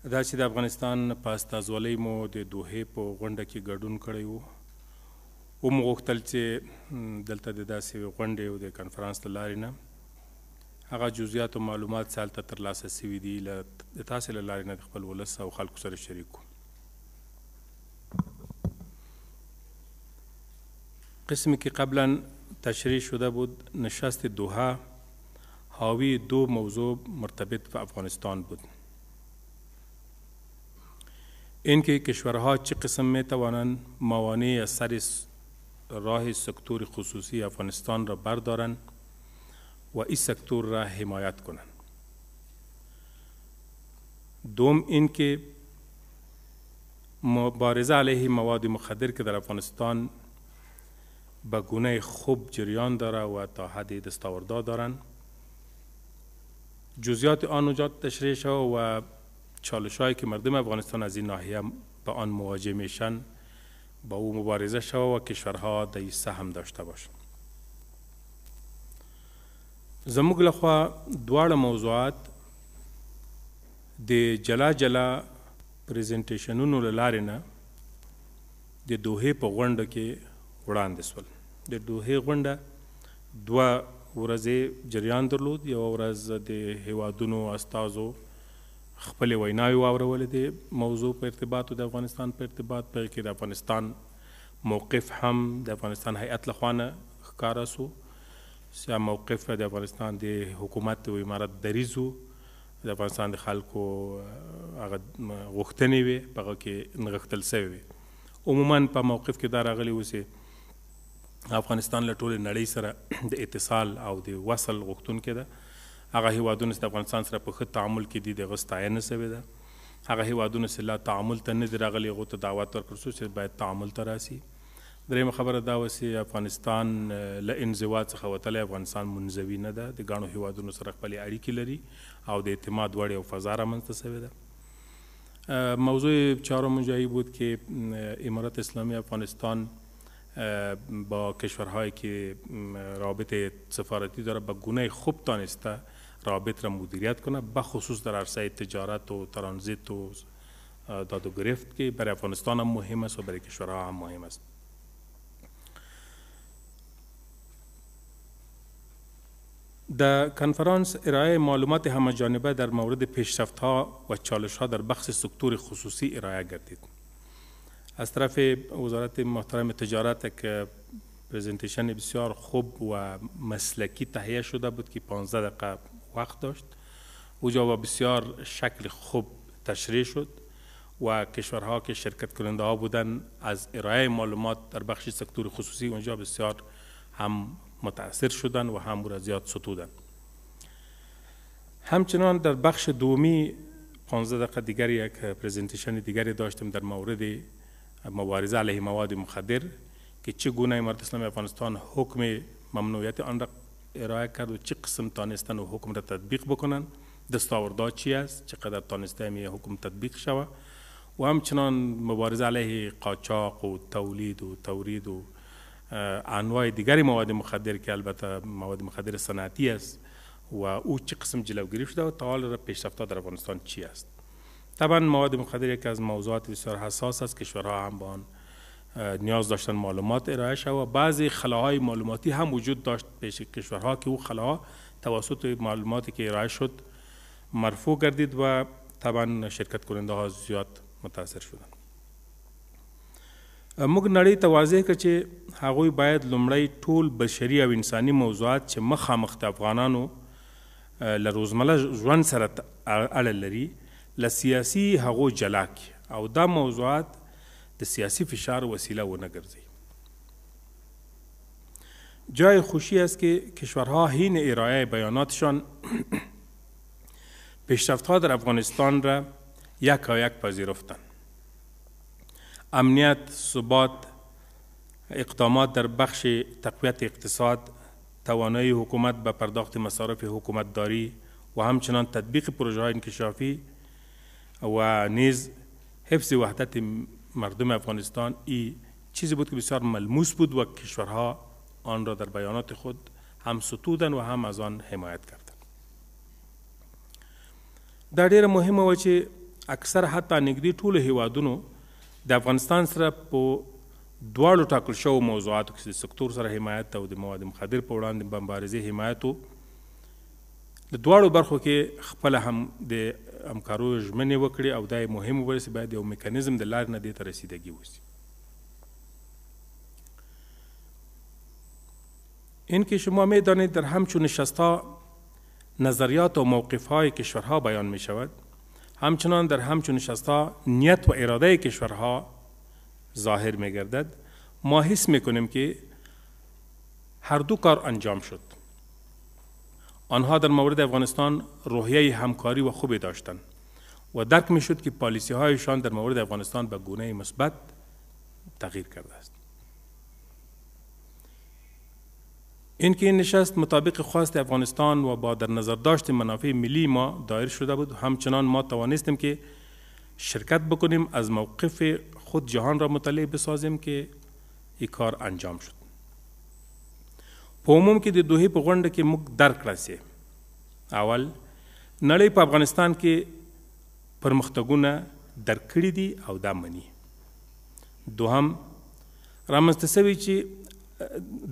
دا چې د افغانستان په استازولۍ مو د دوحې په غونډه کې ګډون کړی و ومو غوښتل چې دلته د داسې غونډې او د کنفرانس له لارې نه هغه جزئیات او معلومات چې هلته ترلاسه سوي دي د تاسې له لارې نه د خپل ولس او خلکو سره شریک کړو. قسمی که قبلا تشریح شده بود نشست دوحه حاوی دو موضوع مرتبط به افغانستان بود. اینکه کشورها چه قسم می توانند موانع از سر راه سکتور خصوصی افغانستان را بردارند و این سکتور را حمایت کنند. دوم اینکه مبارزه علیه مواد مخدر که در افغانستان به گونه خوب جریان داره و تا حد دستاوردها دارند جزئیات آن اونجا تشریح شد و چالش‌هایی که مردم افغانستان از این ناحیه با آن مواجه میشن با او مبارزه شد و کشورها در این سهم داشته باشند. زموږ لخوا دواړه موضوعات د جلا جلا پریزنټیشنونو له لارې نه د دوحې په غونډه کې وړاندې شول. د دوحې غونډه دوه ورځې جریان درلود. یوه ورځ د هیوادونو استازو خپلې ویناوې واورولې د موضوع په ارتباط او د افغانستان په ارتباط په کې د افغانستان موقف هم د افغانستان هیئت لخوا نه ښکاره سو. موقف د افغانستان د حکومت و امارت دریځ و د افغانستان د خلکو هغه غوښتنې وې په هغه کې نغښتل سوې وې. عموما په موقف کې دا راغلی و چې افغانستان له ټولې نړۍ سره د اتصال او د وصل غوښتونکی ده. هغه هیوادونه چې د افغانستان سره په ښه تعامل کې دي د هغه ستاینه سوې ده. هغه هیوادونه چې لا تعامل ته نه دي راغلي هغو ته دعوت ورکړل شو چې باید تعامل ته راسي. درېیمه خبره دا وه چې افغانستان له انزوا څخه وتلی افغانستان منزوي نه ده. د ګڼو هیوادونو سره خپلې اړیکې لري او د اعتماد وړ یو فضا رامنځته سوې ده. موضوع چهارم جایی بود که امارت اسلامی افغانستان با کشورهایی که رابط سفارتی داره به گونه خوب تانسته رابط را مدیریت کنه، بخصوص در عرصه تجارت و ترانزیت و داد و گرفت که برای افغانستان هم مهم است و برای کشورها هم مهم است. در کنفرانس ارائه معلومات همه‌جانبه در مورد پیشرفت‌ها و چالش‌ها در بخش سکتور خصوصی ارائه گردید. از طرف وزارت محترم تجارت که پرزنتیشن بسیار خوب و مسلکی تهیه شده بود که 15 دقیقه وقت داشت. اونجا و بسیار شکل خوب تشریح شد و کشورها که شرکت کننده ها بودن از ارائه معلومات در بخش سکتور خصوصی اونجا بسیار هم متاثر شدن و هم را زیاد ستودن. همچنان در بخش دومی 15 دقیقه دیگر یک پرزنتیشن دیگری داشتیم در مورد مبارزه علیه مواد مخدر که چگونه امارت اسلامی افغانستان حکم ممنوعیت آن را ارائه کرد و چه قسم تانستن و حکم را تطبیق بکنن، دستاوردها چی است، چقدر تانسته می حکم تطبیق شود و همچنان مبارزه علیه قاچاق و تولید و تورید و انواع دیگری مواد مخدر که البته مواد مخدر صنعتی است و او چه قسم جلوگیری شده و تا حال پیشرفت‌ها در افغانستان چی است. طبعا مواد مخدر یکی از موضوعات بسیار حساس است. کشورها هم با آن نیاز داشتن معلومات ارائه شود و بعضی خلاهای معلوماتی هم وجود داشت پیش کشورها که او خلاها توسط معلوماتی که ارائه شد مرفوع گردید و طبعا شرکت کننده ها زیاد متاثر شدند. موږ نړۍ ته واضح کړ چې هغوی باید لومړی ټول بشري او انساني موضوعات چې مخامخ د افغانانو له روزمره ژوند سره اړه لري له سیاسي هغو جلا کړي او دا موضوعات د سیاسی فشار وسیله ونه ګرځي. جای خوشی است که کشورها حین ارائه بیاناتشان پیشرفت‌ها در افغانستان را یک پذیرفتند. امنیت، ثبات، اقدامات در بخش تقویت اقتصاد، توانایی حکومت به پرداخت مصارف حکومتداری و همچنان تطبیق پروژه‌های انکشافی و نیز حفظ وحدت مردم افغانستان این چیزی بود که بسیار ملموس بود و کشورها آن را در بیانات خود هم ستودن و هم از آن حمایت کردند. دا ډیره مهمه و چې اکثر حتی نږدې ټولو هیوادونو د افغانستان سره په دواړو ټاکل شوو موضوعاتو کې د سکتور سره حمایت او د مواد مخدر په وړاندې مبارزې حمایت و د دواړو برخو کې خپله هم د همکاریو ژمنې وکړي او دا یې مهم وبلل چې باید یو میکانیزم د لارې نه دې ته رسیدګي وشي. این که شما می‌دانید در همچون نشست‌ها نظریات و موقف‌های کشورها بیان می‌شود، همچنان در همچون نشست‌ها نیت و اراده کشورها ظاهر می‌گردد. ما حس می‌کنیم که هر دو کار انجام شد. آنها در مورد افغانستان روحیه همکاری و خوبی داشتند و درک می‌شد که پالیسی‌هایشان در مورد افغانستان به گونه مثبت تغییر کرده است. اینکه این نشست مطابق خواست افغانستان و با در نظر داشت منافع ملی ما دایر شده بود، همچنان ما توانستیم که شرکت بکنیم از موقف خود جهان را مطلع بسازیم که این کار انجام شد. په عموم کې د دوحې په غونډه کې موږ درک راسي اول نړۍ په افغانستان کې پرمختګونه درک کړي دي او دا مني. دوهم رامنځته شوی چې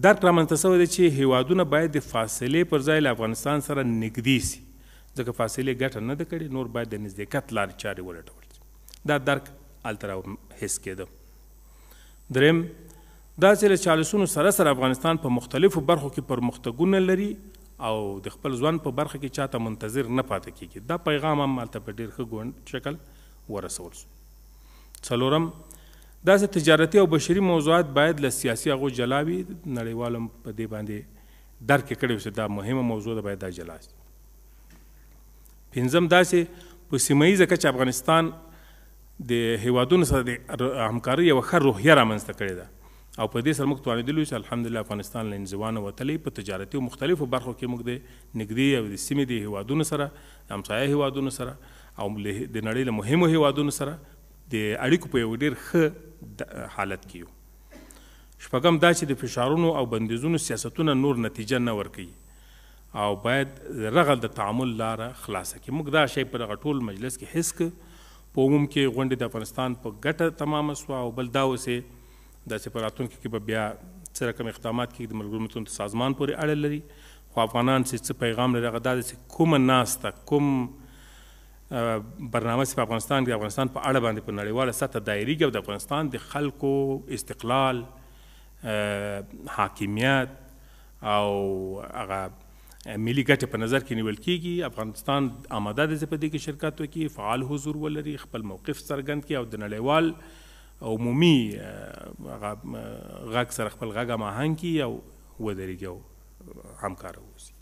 درک رامنځته شوی دی چې هیوادونه باید د فاصلې پر ځای له افغانستان سره نږدې سي، ځکه فاصلې ګټه نه ده کړې، نور باید د نزدېکت لارې چارې ولټول شي. دا درک هلته راحس کېده. دریم دا چې له چالشونو سره سره افغانستان په مختلفو برخو کې پرمختګونه لري او د خپل ژوند په برخه کې چاته منتظر نه پاتې کېږي. دا پیغام هم هلته په ډېر ښه شکل ورسول شو. څلورم داسې تجارتي او بشري موضوعات باید له سیاسي هغو جلا وي. نړیوالو په دې باندې درک یې کړی و چې دا مهمه موضوع ده، باید دا جلا شي. پنځم داسې په سیمه ییزه کچه افغانستان د هیوادونو سره د همکارۍ یوه ښه روحیه رامنځته کړې ده او په دې سره موږ توانېدلي چې الحمدلله افغانستان له انزوا نه وتلی په تجارتي او مختلفو برخو کې موږ د نږدې او د سیمې د هیوادونو سره همسایه هیوادونو سره او د نړۍ له مهمو هیوادونو سره د اړیکو په یو ډېر ښه حالت کې یو. شپږم دا چې د فشارونو او بندیزونو سیاستونه نور نتیجه نه ورکوي او باید رغل د تعامل لاره خلاصه کړي. موږ دا شی په دغه ټول مجلس کې حس کړ. په عموم کې غونډې د افغانستان په ګټه تمامه سوه او بل دا اوسې داسې په راتلونکي کې به بیا څه رقم اقدامات کېږي د ملګرو ملتونو سازمان پورې اړه لري، خو افغانان چې څه پیغام لري هغه دا دی چې کومه ناسته کوم برنامه چې په افغانستان کې د افغانستان په اړه باندې په نړیواله سطحه دایریږي او د افغانستان د خلکو استقلال، حاکمیت او هغه ملي ګټې په نظر کې نیول کېږي، افغانستان آماده دی چې په دې کې شرکت وکړي، فعال حضور ولري، خپل موقف څرګند کړي او د نړیوال عمومي غږ سره خپل غږ هماهنګ کړي او ودرېږي او همکاره واوسي.